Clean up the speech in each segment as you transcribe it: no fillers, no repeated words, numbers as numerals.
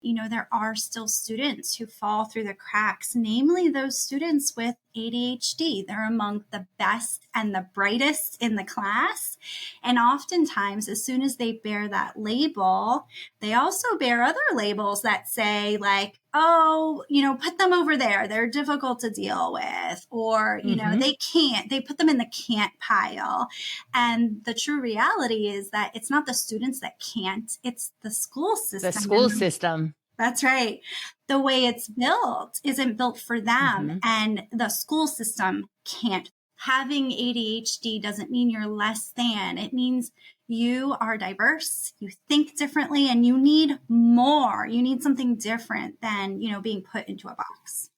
there are still students who fall through the cracks, namely those students with ADHD. They're among the best and the brightest in the class. And oftentimes, as soon as they bear that label, they also bear other labels that say like, oh, put them over there. They're difficult to deal with. Or, they put them in the can't pile. And the true reality is that it's not the students that can't, it's the school system. The school system. That's right. The way it's built isn't built for them, and the school system can't. Having ADHD doesn't mean you're less than. It means you are diverse, you think differently, and you need more. You need something different than, being put into a box.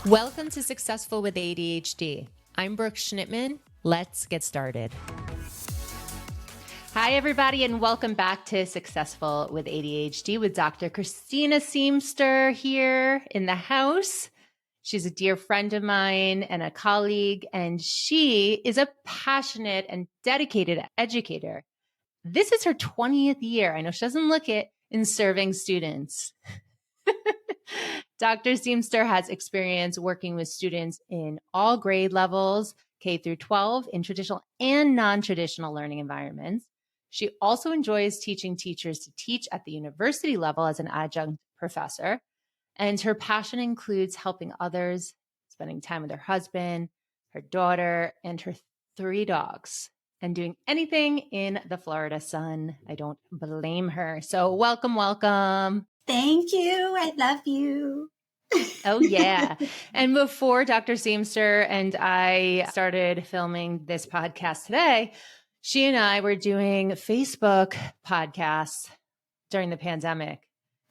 Welcome to Successful with ADHD. I'm Brooke Schnittman. Let's get started. Hi, everybody, and welcome back to Successful with ADHD with Dr. Christina Seamster here in the house. She's a dear friend of mine and a colleague, and she is a passionate and dedicated educator. This is her 20th year. I know she doesn't look it in serving students. Dr. Seamster has experience working with students in all grade levels, K through 12, in traditional and non-traditional learning environments. She also enjoys teaching teachers to teach at the university level as an adjunct professor. And her passion includes helping others, spending time with her husband, her daughter, and her 3 dogs, and doing anything in the Florida sun. I don't blame her. So welcome, welcome. Thank you. I love you. Oh, yeah. And before Dr. Seamster and I started filming this podcast today, she and I were doing Facebook podcasts during the pandemic.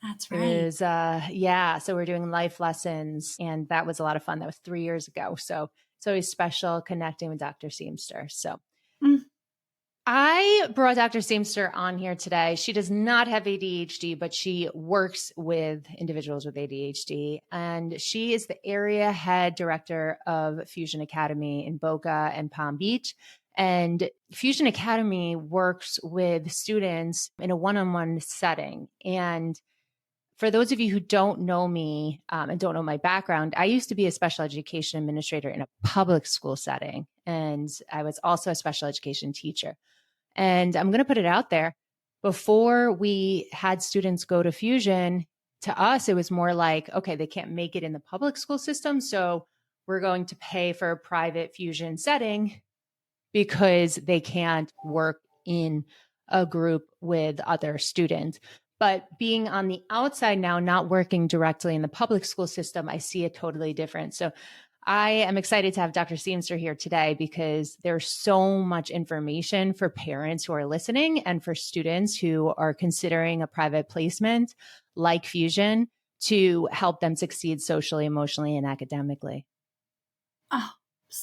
That's right. It was, so we're doing life lessons, and that was a lot of fun. That was 3 years ago. So it's always special connecting with Dr. Seamster. So I brought Dr. Seamster on here today. She does not have ADHD, but she works with individuals with ADHD, and she is the area head director of Fusion Academy in Boca and Palm Beach. And Fusion Academy works with students in a one-on-one setting. And for those of you who don't know me and don't know my background, I used to be a special education administrator in a public school setting. And I was also a special education teacher. And I'm going to put it out there. Before we had students go to Fusion, to us, it was more like, okay, they can't make it in the public school system, so we're going to pay for a private Fusion setting because they can't work in a group with other students. But being on the outside now, not working directly in the public school system, I see it totally different. So I am excited to have Dr. Seamster here today because there's so much information for parents who are listening and for students who are considering a private placement like Fusion to help them succeed socially, emotionally, and academically. Oh,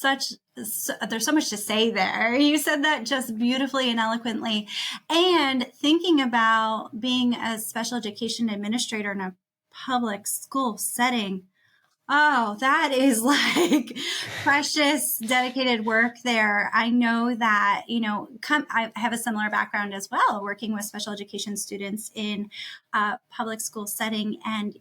there's so much to say there. You said that just beautifully and eloquently. And thinking about being a special education administrator in a public school setting, oh, that is like precious, dedicated work there. I know that, I have a similar background as well, working with special education students in a public school setting. And,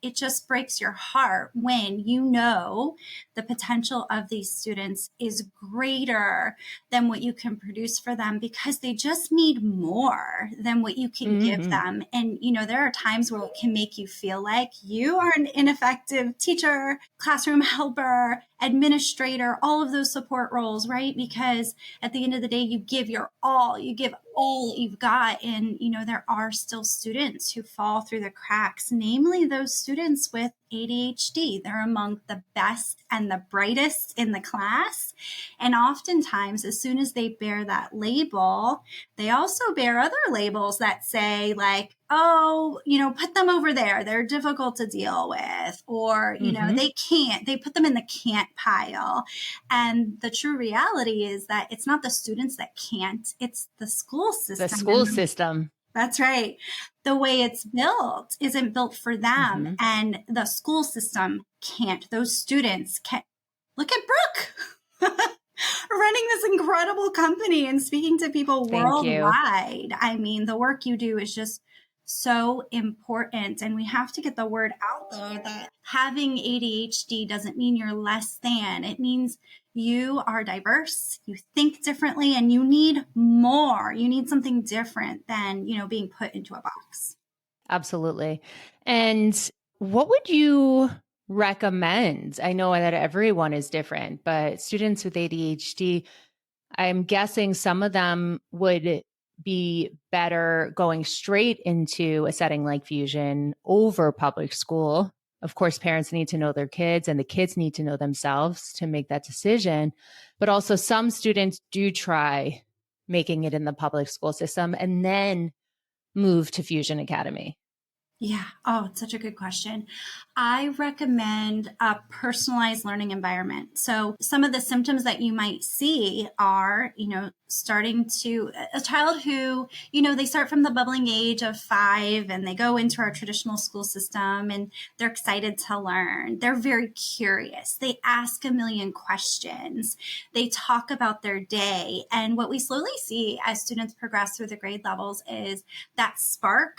it just breaks your heart when the potential of these students is greater than what you can produce for them because they just need more than what you can give them. And, there are times where it can make you feel like you are an ineffective teacher, classroom helper, administrator, all of those support roles, right? Because at the end of the day, you give your all, you give all that you've got. And, there are still students who fall through the cracks, namely those students with ADHD. They're among the best and the brightest in the class. And oftentimes, as soon as they bear that label, they also bear other labels that say like, oh, put them over there. They're difficult to deal with. Or, they put them in the can't pile. And the true reality is that it's not the students that can't, it's the school system. The school system. That's right. The way it's built isn't built for them, and the school system can't. Those students can't. Look at Brooke running this incredible company and speaking to people worldwide. I mean, the work you do is just so important. And we have to get the word out there that having ADHD doesn't mean you're less than. It means you are diverse, you think differently, and you need more. You need something different than, being put into a box. Absolutely. And what would you recommend? I know that everyone is different, but students with ADHD, I'm guessing some of them would be better going straight into a setting like Fusion over public school. Of course, parents need to know their kids and the kids need to know themselves to make that decision. But also some students do try making it in the public school system and then move to Fusion Academy. Yeah. Oh, it's such a good question. I recommend a personalized learning environment. So some of the symptoms that you might see are, starting to a child who, they start from the bubbling age of 5 and they go into our traditional school system and they're excited to learn. They're very curious. They ask a million questions. They talk about their day. And what we slowly see as students progress through the grade levels is that spark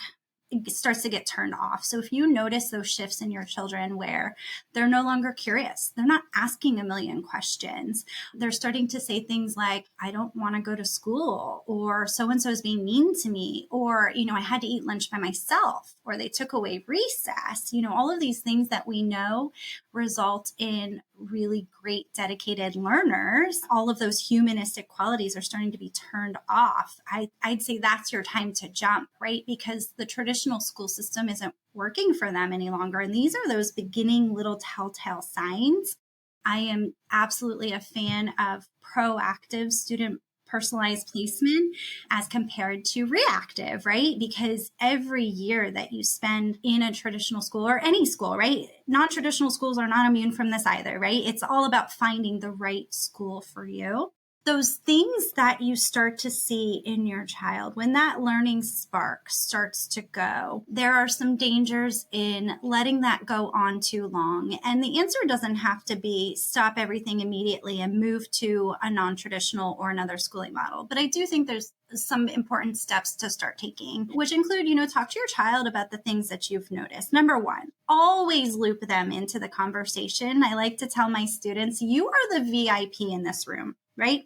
starts to get turned off. So if you notice those shifts in your children where they're no longer curious, they're not asking a million questions, they're starting to say things like, I don't want to go to school, or so-and-so is being mean to me, or, I had to eat lunch by myself, or they took away recess, all of these things that we know result in really great dedicated learners. All of those humanistic qualities are starting to be turned off. I'd say that's your time to jump, right? Because the traditional school system isn't working for them any longer. And these are those beginning little telltale signs. I am absolutely a fan of proactive student personalized placement as compared to reactive, right? Because every year that you spend in a traditional school or any school, right? Non-traditional schools are not immune from this either, right? It's all about finding the right school for you. Those things that you start to see in your child, when that learning spark starts to go, there are some dangers in letting that go on too long. And the answer doesn't have to be stop everything immediately and move to a non-traditional or another schooling model. But I do think there's some important steps to start taking, which include, talk to your child about the things that you've noticed. Number one, always loop them into the conversation. I like to tell my students, you are the VIP in this room. Right?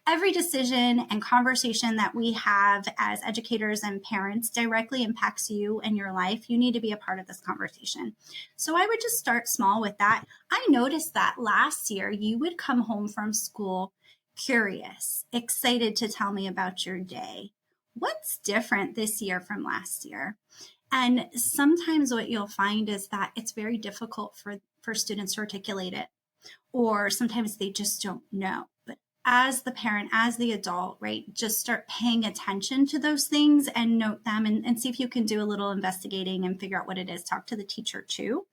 Every decision and conversation that we have as educators and parents directly impacts you and your life. You need to be a part of this conversation. So I would just start small with that. I noticed that last year you would come home from school curious, excited to tell me about your day. What's different this year from last year? And sometimes what you'll find is that it's very difficult for students to articulate it, or sometimes they just don't know. But as the parent, as the adult, right, just start paying attention to those things and note them and see if you can do a little investigating and figure out what it is. Talk to the teacher too.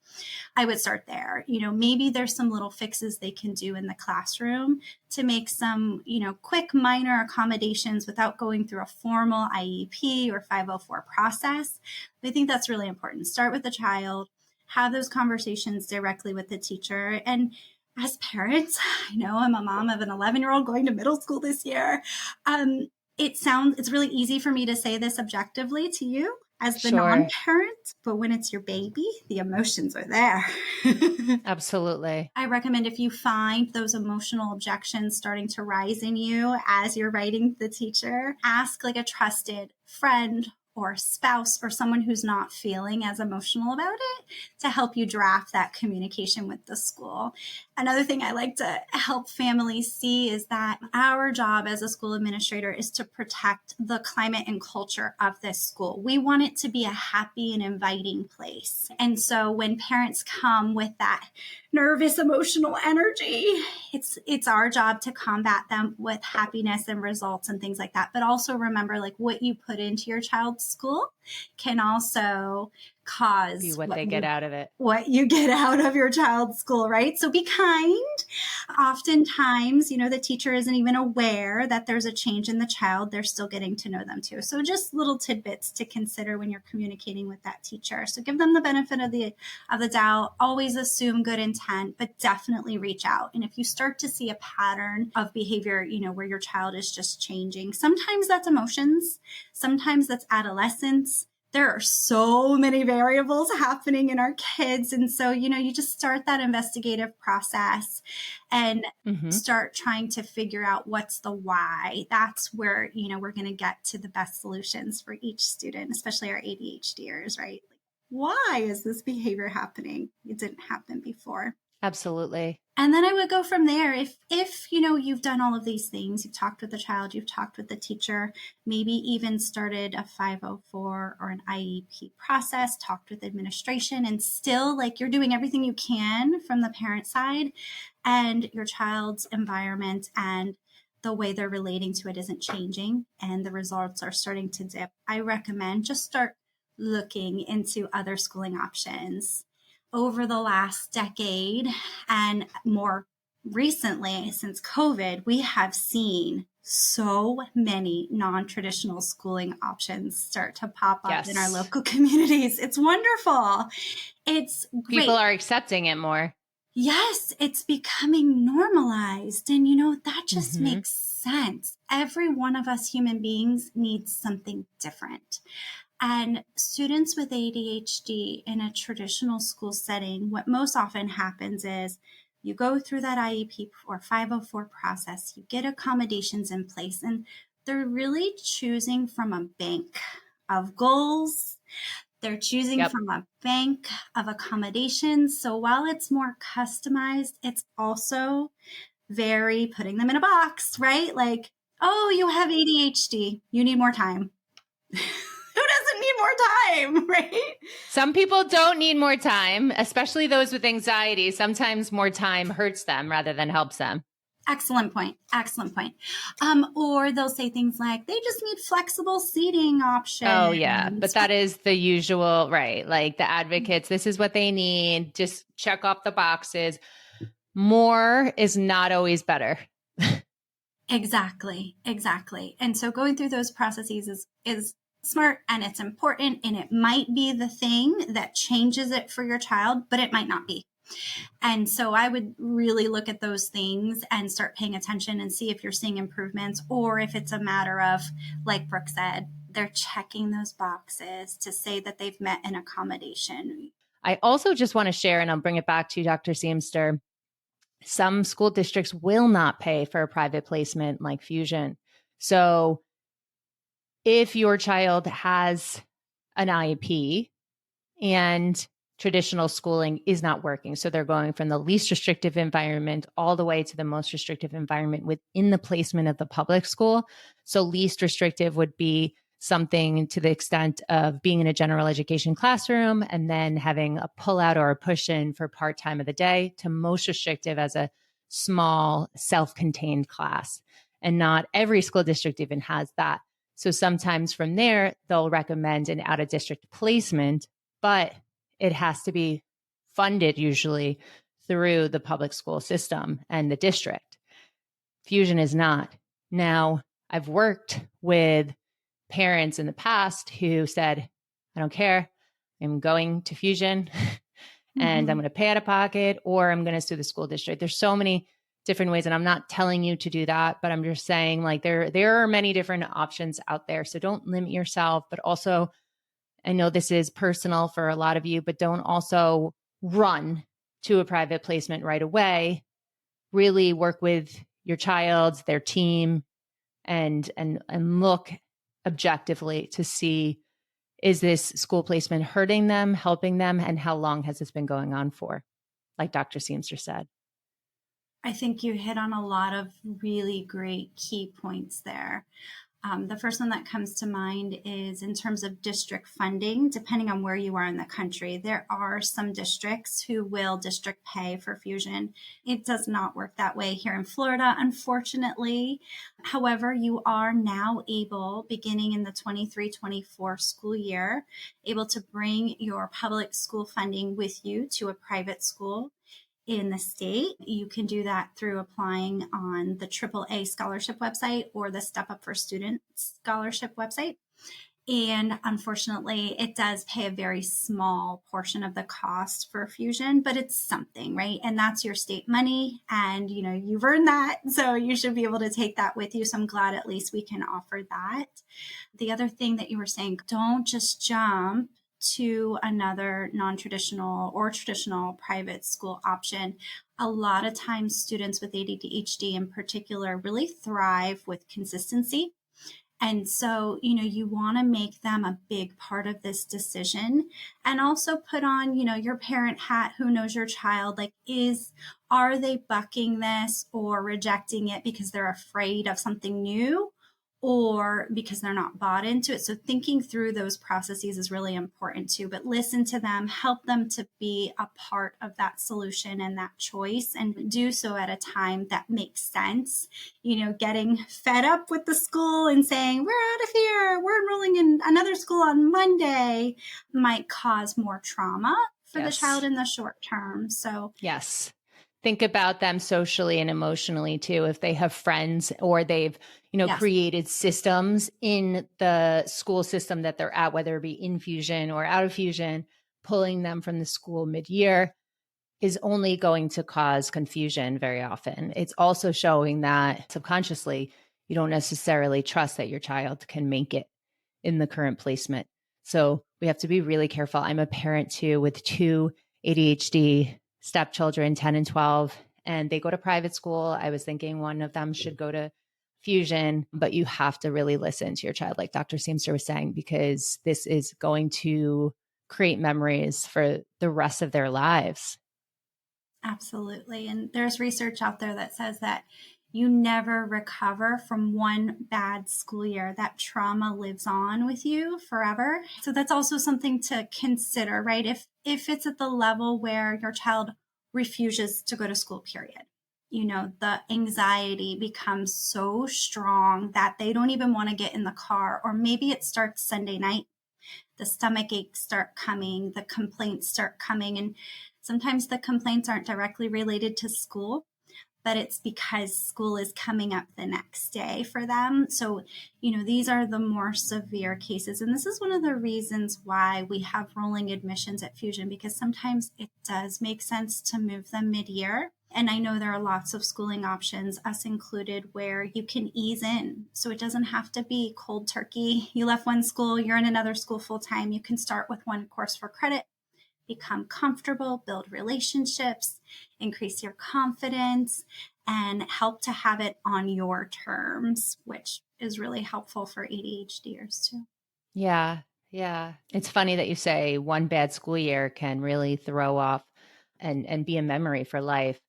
I would start there. Maybe there's some little fixes they can do in the classroom to make some, quick minor accommodations without going through a formal IEP or 504 process. I think that's really important. Start with the child, have those conversations directly with the teacher. And as parents, I know I'm a mom of an 11-year-old going to middle school this year. It's really easy for me to say this objectively to you as the non-parent, but when it's your baby, the emotions are there. Absolutely. I recommend if you find those emotional objections starting to rise in you as you're writing the teacher, ask like a trusted friend or spouse or someone who's not feeling as emotional about it to help you draft that communication with the school. Another thing I like to help families see is that our job as a school administrator is to protect the climate and culture of this school. We want it to be a happy and inviting place. And so when parents come with that nervous, emotional energy, it's our job to combat them with happiness and results and things like that. But also remember, like, what you put into your child's school can also cause what they get out of it, what you get out of your child's school, right? So be kind. Oftentimes, the teacher isn't even aware that there's a change in the child. They're still getting to know them too. So just little tidbits to consider when you're communicating with that teacher. So give them the benefit of the doubt. Always assume good intent, but definitely reach out. And if you start to see a pattern of behavior, where your child is just changing, sometimes that's emotions, sometimes that's adolescence. there are so many variables happening in our kids. And so, you just start that investigative process and start trying to figure out what's the why. That's where, we're going to get to the best solutions for each student, especially our ADHDers, right? Like, why is this behavior happening? It didn't happen before. Absolutely. And then I would go from there. If you've done all of these things, you've talked with the child, you've talked with the teacher, maybe even started a 504 or an IEP process, talked with administration, and still like you're doing everything you can from the parent side, and your child's environment and the way they're relating to it isn't changing and the results are starting to dip, I recommend just start looking into other schooling options. Over the last decade and more recently since COVID, we have seen so many non-traditional schooling options start to pop up in our local communities. It's wonderful. It's great. People are accepting it more. Yes, it's becoming normalized. And, that just makes sense. Every one of us human beings needs something different. And students with ADHD in a traditional school setting, what most often happens is you go through that IEP or 504 process, you get accommodations in place, and they're really choosing from a bank of goals. They're choosing from a bank of accommodations. So while it's more customized, it's also very putting them in a box, right? Like, oh, you have ADHD, you need more time. Who doesn't need more time, right? Some people don't need more time, especially those with anxiety. Sometimes more time hurts them rather than helps them. Excellent point. Excellent point. Or they'll say things like, they just need flexible seating options. Oh, yeah. But that is the usual, right? Like the advocates, this is what they need. Just check off the boxes. More is not always better. Exactly. And so going through those processes is smart and it's important, and it might be the thing that changes it for your child, but it might not be. And so I would really look at those things and start paying attention and see if you're seeing improvements, or if it's a matter of, like Brooke said, they're checking those boxes to say that they've met an accommodation. I also just want to share, and I'll bring it back to you, Dr. Seamster. Some school districts will not pay for a private placement like Fusion. So if your child has an IEP and traditional schooling is not working, so they're going from the least restrictive environment all the way to the most restrictive environment within the placement of the public school. So least restrictive would be something to the extent of being in a general education classroom and then having a pull-out or a push-in for part-time of the day, to most restrictive as a small self-contained class. And not every school district even has that. So sometimes from there, they'll recommend an out-of-district placement, but it has to be funded usually through the public school system and the district. Fusion is not. Now, I've worked with parents in the past who said, I don't care, I'm going to Fusion and I'm going to pay out of pocket, or I'm going to sue the school district. There's so many different ways, and I'm not telling you to do that, but I'm just saying, like, there are many different options out there. So don't limit yourself, but also, I know this is personal for a lot of you, but don't also run to a private placement right away. Really work with your child, their team, and look objectively to see, is this school placement hurting them, helping them, and how long has this been going on for? Like Dr. Seamster said. I think you hit on a lot of really great key points there. The first one that comes to mind is in terms of district funding. Depending on where you are in the country, there are some districts who will district pay for Fusion. It does not work that way here in Florida, unfortunately. However, you are now able, beginning in the 23-24 school year, able to bring your public school funding with you to a private school in the state. You can do that through applying on the AAA scholarship website or the Step Up for Students scholarship website. And unfortunately, it does pay a very small portion of the cost for Fusion, but it's something, right? And that's your state money. And, you've earned that. So you should be able to take that with you. So I'm glad at least we can offer that. The other thing that you were saying, don't just jump to another non-traditional or traditional private school option. A lot of times students with ADHD in particular really thrive with consistency. And so, you want to make them a big part of this decision, and also put on, your parent hat who knows your child. Like, are they bucking this or rejecting it because they're afraid of something new or because they're not bought into it? So thinking through those processes is really important too, but listen to them, help them to be a part of that solution and that choice, and do so at a time that makes sense. Getting fed up with the school and saying, we're out of here, we're enrolling in another school on Monday, might cause more trauma for the child in the short term. So yes. Think about them socially and emotionally too. If they have friends or they've, created systems in the school system that they're at, whether it be in Fusion or out of Fusion, pulling them from the school mid-year is only going to cause confusion very often. It's also showing that subconsciously, you don't necessarily trust that your child can make it in the current placement. So we have to be really careful. I'm a parent too with 2 ADHD stepchildren, 10 and 12, and they go to private school. I was thinking one of them should go to Fusion, but you have to really listen to your child, like Dr. Seamster was saying, because this is going to create memories for the rest of their lives. Absolutely. And there's research out there that says that you never recover from one bad school year. That trauma lives on with you forever. So that's also something to consider, right? If it's at the level where your child refuses to go to school, period. The anxiety becomes so strong that they don't even want to get in the car, or maybe it starts Sunday night. The stomach aches start coming, the complaints start coming, and sometimes the complaints aren't directly related to school, but it's because school is coming up the next day for them. So, these are the more severe cases. And this is one of the reasons why we have rolling admissions at Fusion, because sometimes it does make sense to move them mid-year. And I know there are lots of schooling options, us included, where you can ease in. So it doesn't have to be cold turkey. You left one school, you're in another school full time. You can start with one course for credit, become comfortable, build relationships, increase your confidence, and help to have it on your terms, which is really helpful for ADHDers too. Yeah. Yeah. It's funny that you say one bad school year can really throw off and be a memory for life.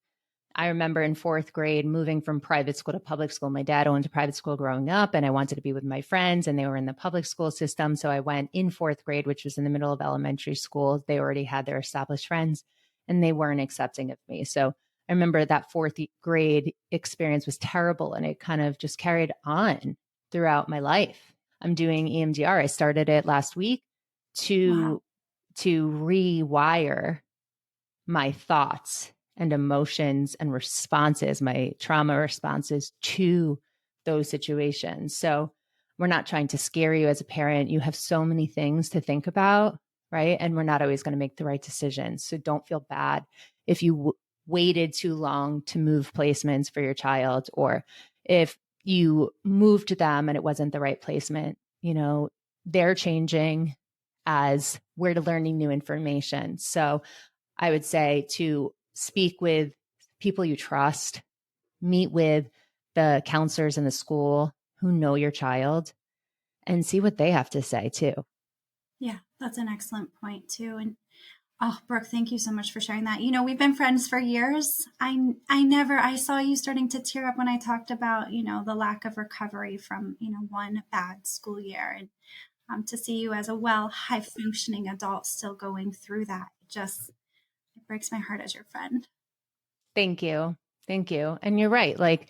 I remember in 4th grade moving from private school to public school. My dad went to private school growing up, and I wanted to be with my friends, and they were in the public school system. So I went in 4th grade, which was in the middle of elementary school. They already had their established friends, and they weren't accepting of me. So I remember that 4th grade experience was terrible, and it kind of just carried on throughout my life. I'm doing EMDR. I started it last week to rewire my thoughts and emotions and responses, my trauma responses to those situations. So we're not trying to scare you as a parent. You have so many things to think about, right? And we're not always going to make the right decisions. So don't feel bad if you waited too long to move placements for your child, or if you moved them and it wasn't the right placement. They're changing as we're learning new information. So I would say to speak with people you trust, meet with the counselors in the school who know your child, and see what they have to say too. Yeah, that's an excellent point too. And Brooke, thank you so much for sharing that. We've been friends for years. I saw you starting to tear up when I talked about, the lack of recovery from, one bad school year. And to see you as a high functioning adult still going through that, it breaks my heart as your friend. Thank you. Thank you. And you're right. Like,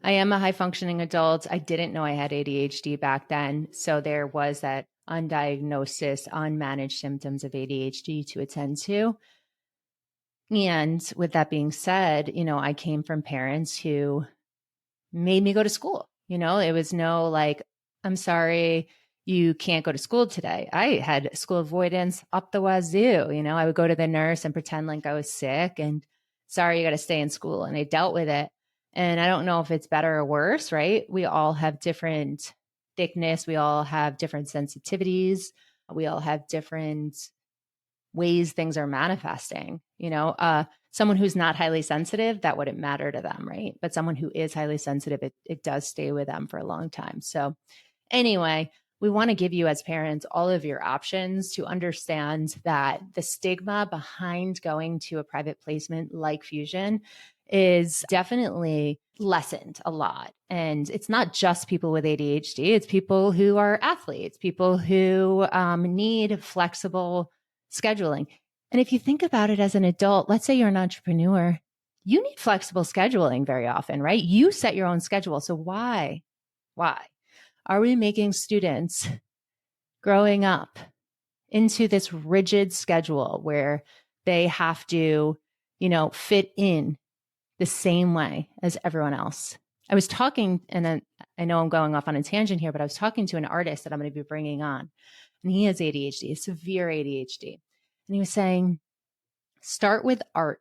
I am a high functioning adult. I didn't know I had ADHD back then. So there was that undiagnosed, unmanaged symptoms of ADHD to attend to. And with that being said, I came from parents who made me go to school. It was no like, I'm sorry, you can't go to school today. I had school avoidance up the wazoo. I would go to the nurse and pretend like I was sick and sorry, you got to stay in school. And I dealt with it. And I don't know if it's better or worse, right? We all have different thickness. We all have different sensitivities. We all have different ways things are manifesting. Someone who's not highly sensitive, that wouldn't matter to them, right? But someone who is highly sensitive, it does stay with them for a long time. So anyway, we want to give you as parents all of your options to understand that the stigma behind going to a private placement like Fusion is definitely lessened a lot. And it's not just people with ADHD, it's people who are athletes, people who need flexible scheduling. And if you think about it as an adult, let's say you're an entrepreneur, you need flexible scheduling very often, right? You set your own schedule. So why are we making students growing up into this rigid schedule where they have to, fit in the same way as everyone else? I was talking, and then I know I'm going off on a tangent here, but I was talking to an artist that I'm going to be bringing on, and he has ADHD, severe ADHD. And he was saying, start with art.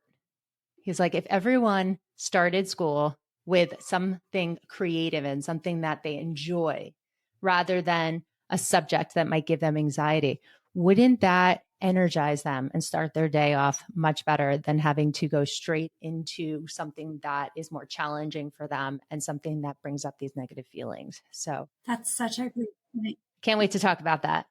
He's like, if everyone started school with something creative and something that they enjoy rather than a subject that might give them anxiety, wouldn't that energize them and start their day off much better than having to go straight into something that is more challenging for them and something that brings up these negative feelings? So that's such a great point. Can't wait to talk about that.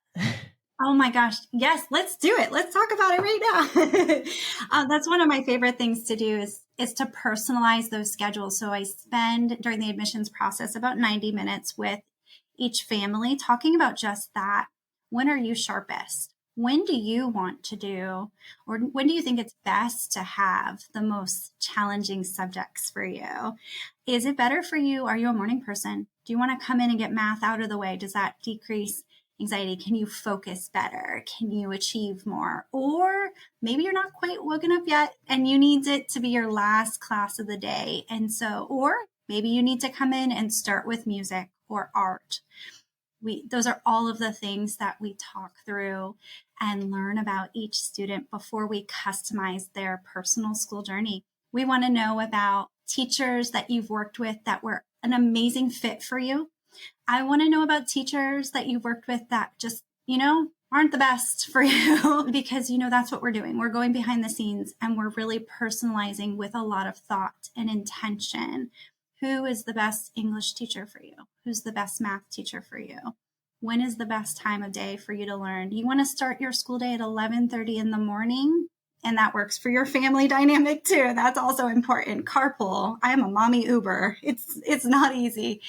Oh my gosh. Yes, let's do it. Let's talk about it right now. That's one of my favorite things to do is to personalize those schedules. So I spend during the admissions process about 90 minutes with each family talking about just that. When are you sharpest? When do you want to do, or when do you think it's best to have the most challenging subjects for you? Is it better for you? Are you a morning person? Do you want to come in and get math out of the way? Does that decrease anxiety? Can you focus better? Can you achieve more? Or maybe you're not quite woken up yet and you need it to be your last class of the day. And so, or maybe you need to come in and start with music or art. Those are all of the things that we talk through and learn about each student before we customize their personal school journey. We want to know about teachers that you've worked with that were an amazing fit for you. I want to know about teachers that you've worked with that just, aren't the best for you because, that's what we're doing. We're going behind the scenes and we're really personalizing with a lot of thought and intention. Who is the best English teacher for you? Who's the best math teacher for you? When is the best time of day for you to learn? You want to start your school day at 11:30 in the morning? And that works for your family dynamic too. That's also important. Carpool. I am a mommy Uber. It's not easy,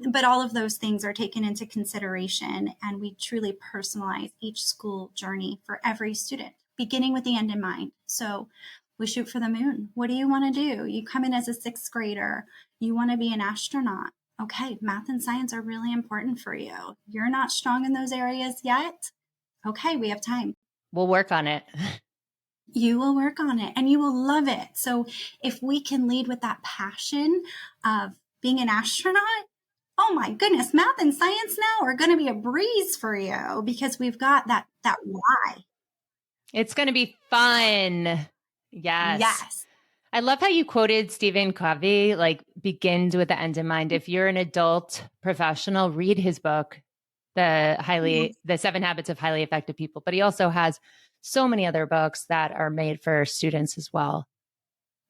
but all of those things are taken into consideration and we truly personalize each school journey for every student, beginning with the end in mind. So we shoot for the moon. What do you want to do? You come in as a sixth grader. You want to be an astronaut. Okay, math and science are really important for you. You're not strong in those areas yet. Okay, we have time. We'll work on it. You will work on it and you will love it. So if we can lead with that passion of being an astronaut, oh my goodness, math and science now are going to be a breeze for you because we've got that why. It's going to be fun. Yes. Yes. I love how you quoted Stephen Covey, begins with the end in mind. If you're an adult professional, read his book, The 7 Habits of Highly Effective People. But he also has so many other books that are made for students as well.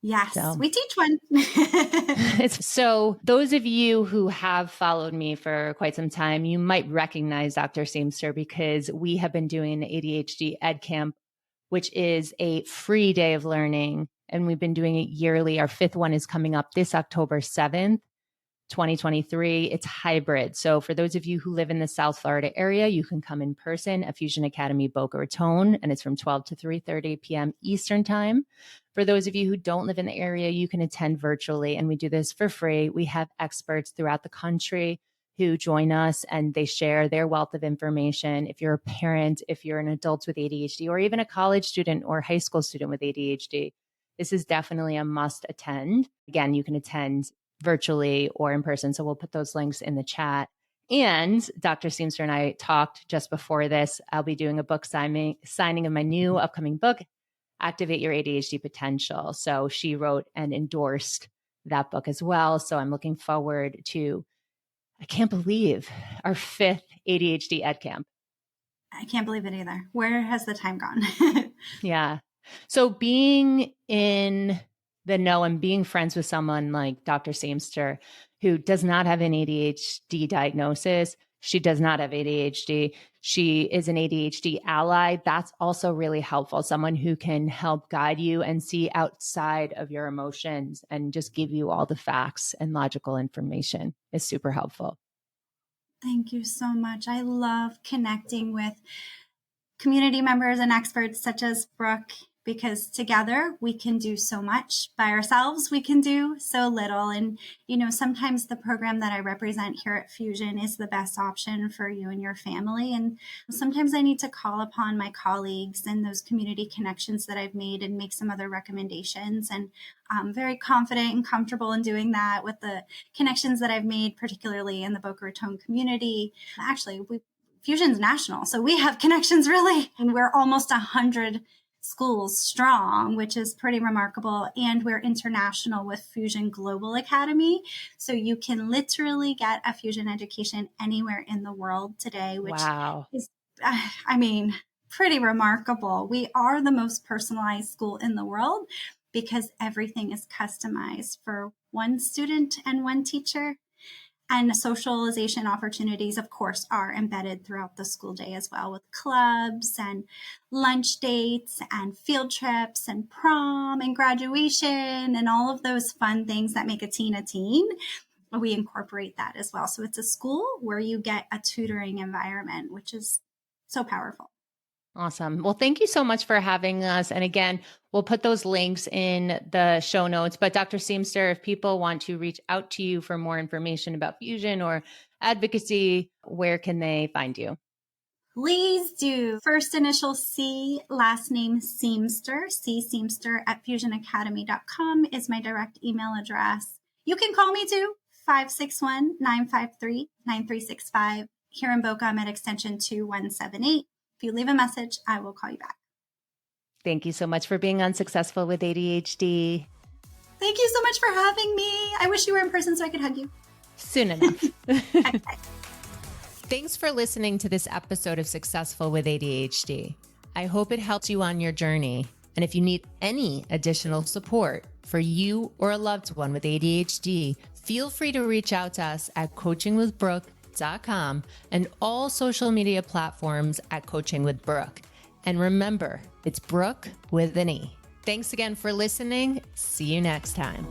Yes, so. We teach one. So those of you who have followed me for quite some time, you might recognize Dr. Seamster because we have been doing the ADHD EdCamp, which is a free day of learning. And we've been doing it yearly. Our 5th one is coming up this October 7th, 2023. It's hybrid. So for those of you who live in the South Florida area, you can come in person at Fusion Academy Boca Raton, and it's from 12 to 3:30 p.m. Eastern time. For those of you who don't live in the area, you can attend virtually, and we do this for free. We have experts throughout the country who join us and they share their wealth of information. If you're a parent, if you're an adult with ADHD, or even a college student or high school student with ADHD, this is definitely a must attend. Again, you can attend virtually or in person. So we'll put those links in the chat. And Dr. Seamster and I talked just before this. I'll be doing a book signing of my new upcoming book, Activate Your ADHD Potential. So she wrote and endorsed that book as well. So I'm looking forward to, I can't believe, our 5th ADHD EdCamp. I can't believe it either. Where has the time gone? Yeah. So being in the know and being friends with someone like Dr. Seamster, who does not have an ADHD diagnosis, she does not have ADHD. She is an ADHD ally. That's also really helpful. Someone who can help guide you and see outside of your emotions and just give you all the facts and logical information is super helpful. Thank you so much. I love connecting with community members and experts such as Brooke, because together we can do so much. By ourselves, we can do so little. And, sometimes the program that I represent here at Fusion is the best option for you and your family. And sometimes I need to call upon my colleagues and those community connections that I've made and make some other recommendations. And I'm very confident and comfortable in doing that with the connections that I've made, particularly in the Boca Raton community. Actually, Fusion's national, so we have connections really, and we're almost 100 schools strong, which is pretty remarkable. And we're international with Fusion Global Academy. So you can literally get a Fusion education anywhere in the world today, which is, pretty remarkable. We are the most personalized school in the world because everything is customized for one student and one teacher. And socialization opportunities, of course, are embedded throughout the school day as well, with clubs and lunch dates and field trips and prom and graduation and all of those fun things that make a teen. We incorporate that as well. So it's a school where you get a tutoring environment, which is so powerful. Awesome. Well, thank you so much for having us. And again, we'll put those links in the show notes. But Dr. Seamster, if people want to reach out to you for more information about Fusion or advocacy, where can they find you? Please do. First initial C, last name Seamster, Seamster at fusionacademy.com is my direct email address. You can call me too, 561-953-9365. Here in Boca, I'm at extension 2178. If you leave a message, I will call you back. Thank you so much for being on Successful with ADHD. Thank you so much for having me. I wish you were in person so I could hug you. Soon enough. Thanks for listening to this episode of Successful with ADHD. I hope it helps you on your journey. And if you need any additional support for you or a loved one with ADHD, feel free to reach out to us at coachingwithbrooke.com and all social media platforms at Coaching with Brooke. And remember, it's Brooke with an E. Thanks again for listening. See you next time.